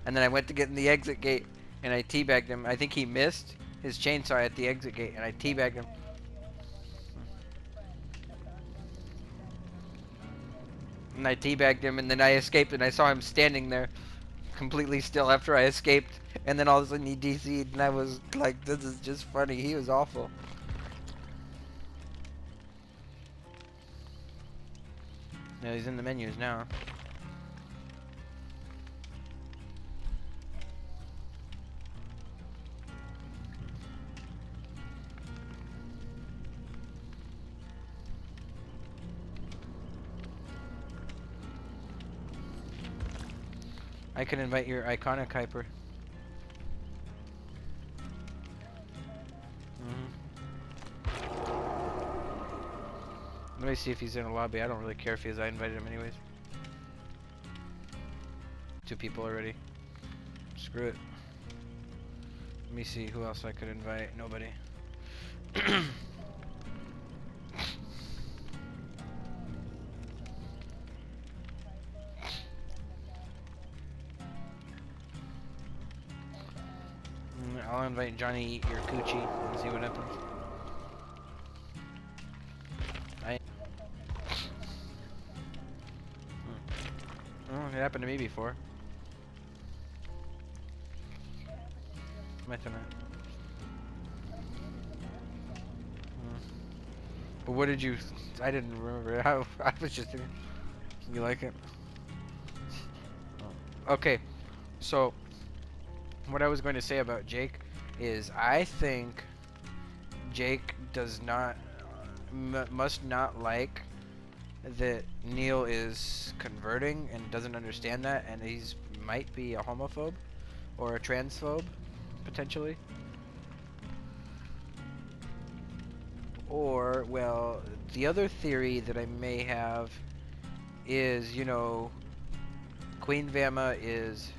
and then I went to get in the exit gate, and I teabagged him. I think he missed his chainsaw at the exit gate, and I teabagged him. And I teabagged him, and then I escaped, and I saw him standing there, completely still after I escaped, and then all of a sudden he DC'd, and I was like, this is just funny. He was awful. Yeah, he's in the menus now. I can invite your iconic hyper. Let me see if he's in a lobby. I don't really care if he is. I invited him anyways. 2 people already. Screw it. Let me see who else I could invite. Nobody. I'll invite Johnny Eat Your Coochie and see what happens. Oh, it happened to me before. My turn. But what did you... I didn't remember. I was just... You like it? Okay. So, what I was going to say about Jake is I think Jake does not... must not like that Neil is converting and doesn't understand that, and he's might be a homophobe or a transphobe, potentially. Or, well, the other theory that I may have is, you know, Queen Vama is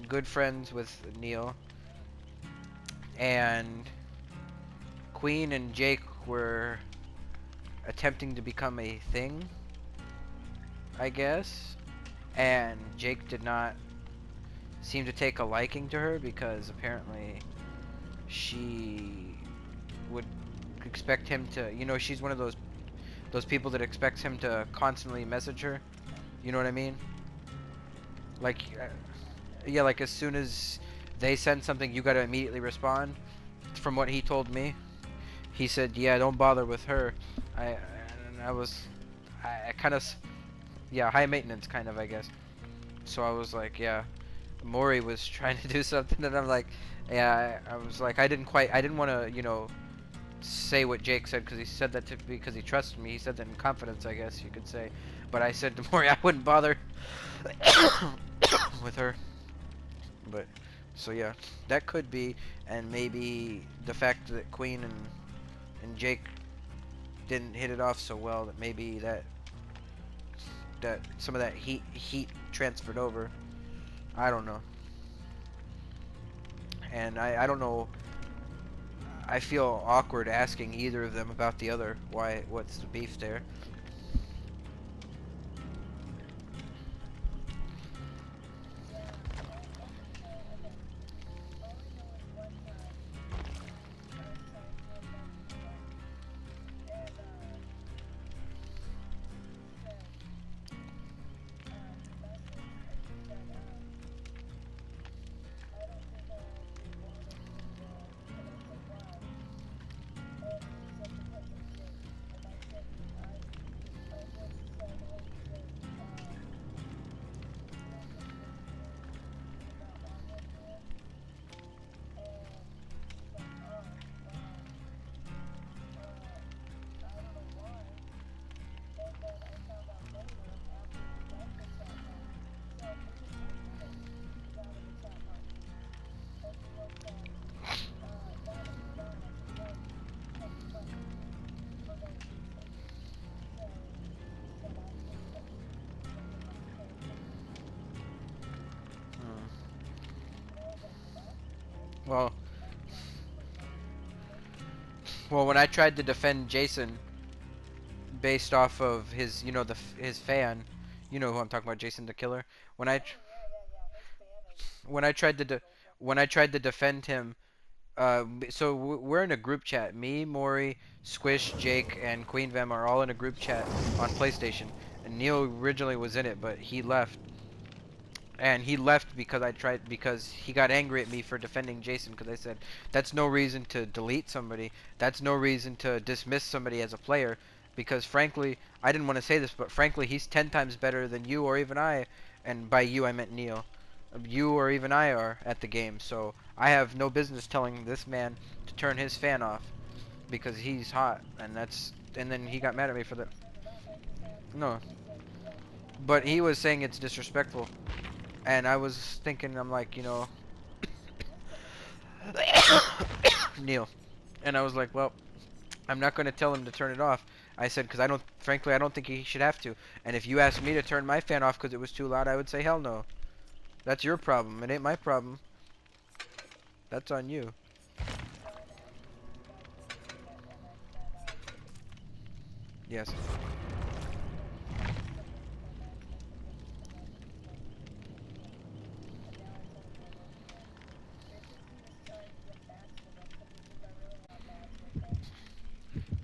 good friends with Neil, and Queen and Jake were attempting to become a thing, I guess, and Jake did not seem to take a liking to her because apparently she would expect him to, you know, she's one of those people that expects him to constantly message her. You know what I mean? Like, yeah, like as soon as they send something, you gotta immediately respond. From what he told me, he said, "Yeah, don't bother with her." I kind of, yeah, high maintenance kind of, I guess. So I was like, yeah, Maury was trying to do something, and I'm like, yeah, I was like, I didn't want to, you know, say what Jake said because he said that because he trusted me. He said that in confidence, I guess you could say. But I said to Maury, I wouldn't bother with her. But so yeah, that could be, and maybe the fact that Queen and Jake didn't hit it off so well, that maybe that some of that heat transferred over. I don't know. And I don't know. I feel awkward asking either of them about the other. What's the beef there? Well, when I tried to defend Jason based off of his, you know, his fan, you know who I'm talking about, Jason the Killer. When I when I tried to when I tried to defend him. So we're in a group chat. Me, Maury, Squish, Jake, and Queen Vem are all in a group chat on PlayStation. And Neil originally was in it, but he left. And he left because he got angry at me for defending Jason because I said that's no reason to delete somebody. That's no reason to dismiss somebody as a player because frankly, I didn't want to say this, but frankly, he's 10 times better than you or even I, and by you I meant Neil. You or even I are at the game, so I have no business telling this man to turn his fan off because he's hot, and then he got mad at me for that. No, but he was saying it's disrespectful. And I was thinking, I'm like, Neil. And I was like, well, I'm not going to tell him to turn it off. I said, because frankly, I don't think he should have to. And if you asked me to turn my fan off because it was too loud, I would say, hell no. That's your problem. It ain't my problem. That's on you. Yes.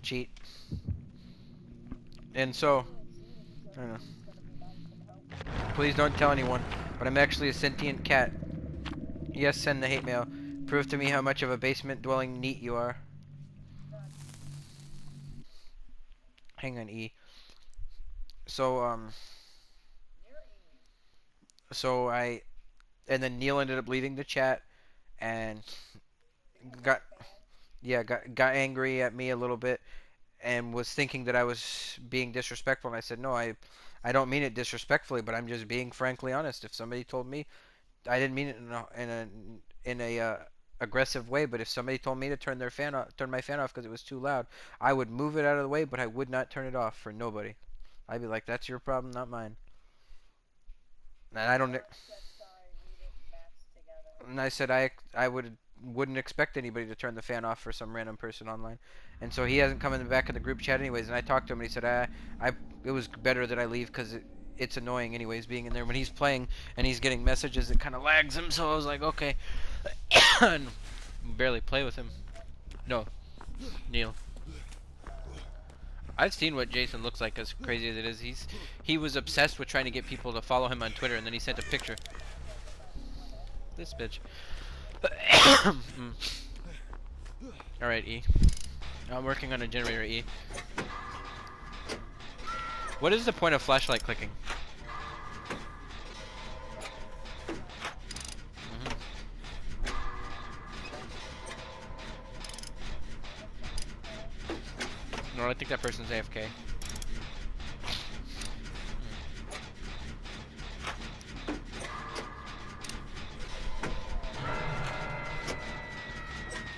Cheat. And so, I don't know. Please don't tell anyone, but I'm actually a sentient cat. Yes, send the hate mail. Prove to me how much of a basement-dwelling neat you are. Hang on, E. So, so and then Neil ended up leaving the chat and got, yeah, got angry at me a little bit and was thinking that I was being disrespectful. And I said, no, I don't mean it disrespectfully, but I'm just being frankly honest. If somebody told me, I didn't mean it in a aggressive way, but if somebody told me to turn my fan off because it was too loud, I would move it out of the way, but I would not turn it off for nobody. I'd be like, that's your problem, not mine. And I don't. And I said I wouldn't expect anybody to turn the fan off for some random person online. And so he hasn't come in the back of the group chat anyways. And I talked to him and he said it was better that I leave because it's annoying anyways being in there when he's playing and he's getting messages. It kind of lags him. So I was like, okay. And barely play with him. No, Neil. I've seen what Jason looks like, as crazy as it is. He was obsessed with trying to get people to follow him on Twitter, and then he sent a picture. This bitch. Alright, E. I'm working on a generator, E. What is the point of flashlight clicking? No, I think that person's AFK.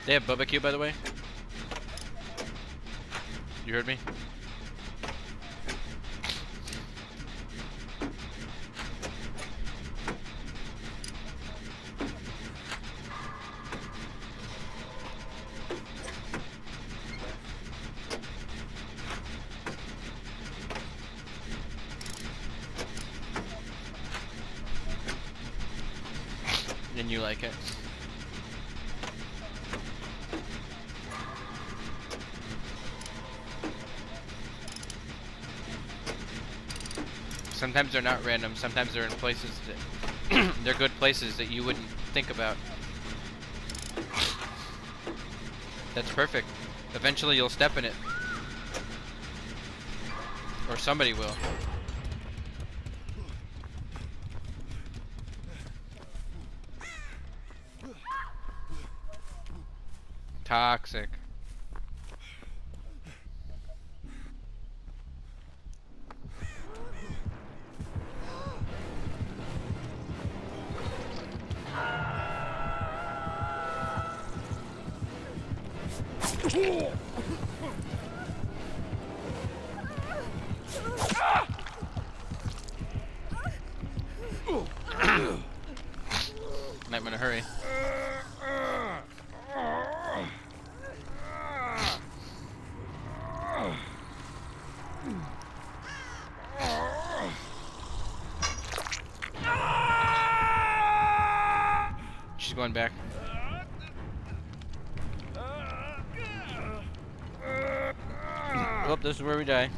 They have barbecue, by the way. You heard me? And you like it. Sometimes they're not random, sometimes they're in places that they're good places that you wouldn't think about. That's perfect. Eventually you'll step in it. Or somebody will. Toxic. Might want to hurry. She's going back. Oh, this is where we die.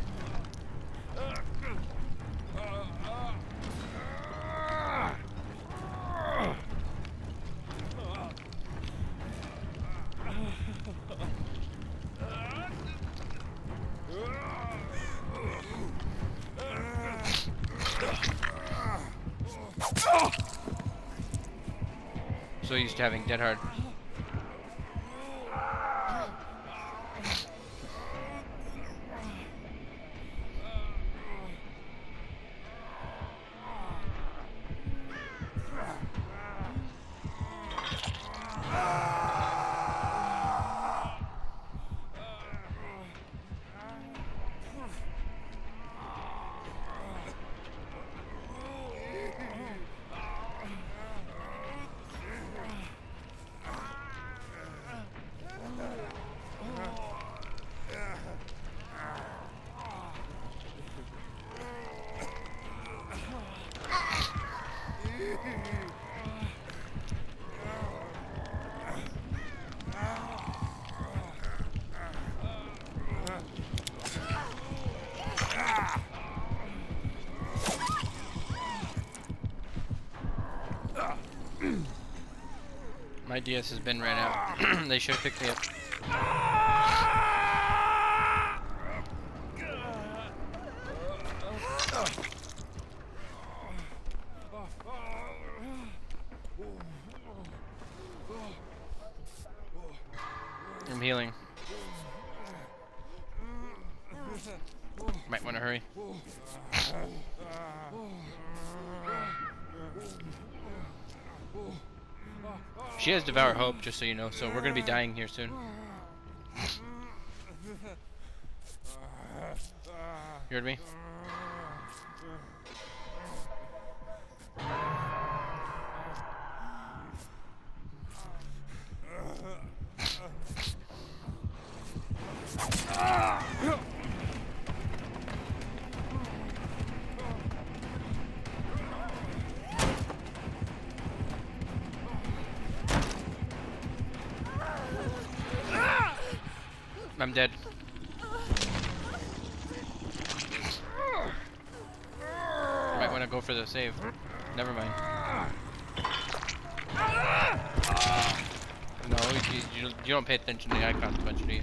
So used to having dead hard. My DS has been ran out. They should have picked me up. I'm healing. Might want to hurry. She has Devour Hope, just so you know, so we're gonna be dying here soon. You heard me? I'm dead. Might want to go for the save. Never mind. No, you don't pay attention to the icons much, do you?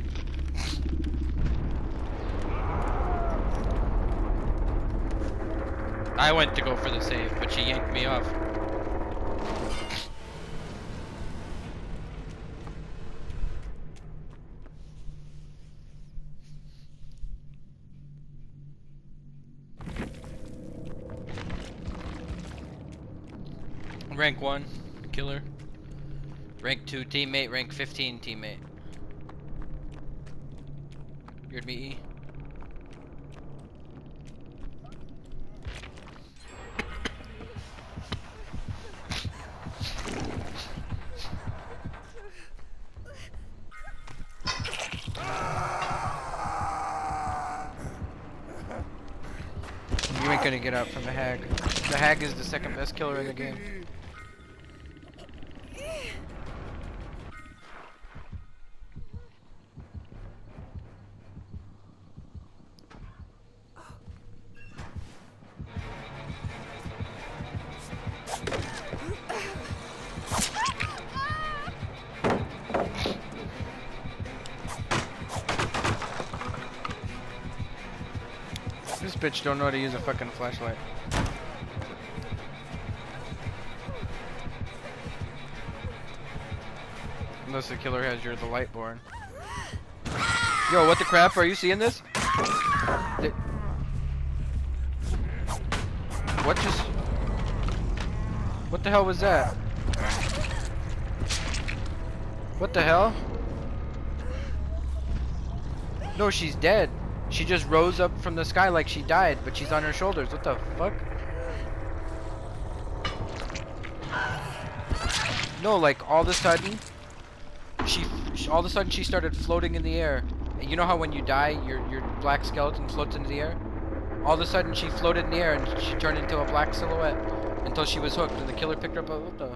I went to go for the save, but she yanked me off. Rank 1, killer. Rank 2, teammate. Rank 15, teammate. You heard me, E? You ain't gonna get out from the Hag. The Hag is the second best killer in the game. This bitch don't know how to use a fucking flashlight. Unless the killer has the Lightborn. Yo, what the crap? Are you seeing this? What just... What the hell was that? What the hell? No, she's dead. She just rose up from the sky like she died, but she's on her shoulders. What the fuck? No, like all of a sudden, she started floating in the air. You know how when you die, your black skeleton floats into the air? All of a sudden, she floated in the air and she turned into a black silhouette until she was hooked, and the killer picked her up. What the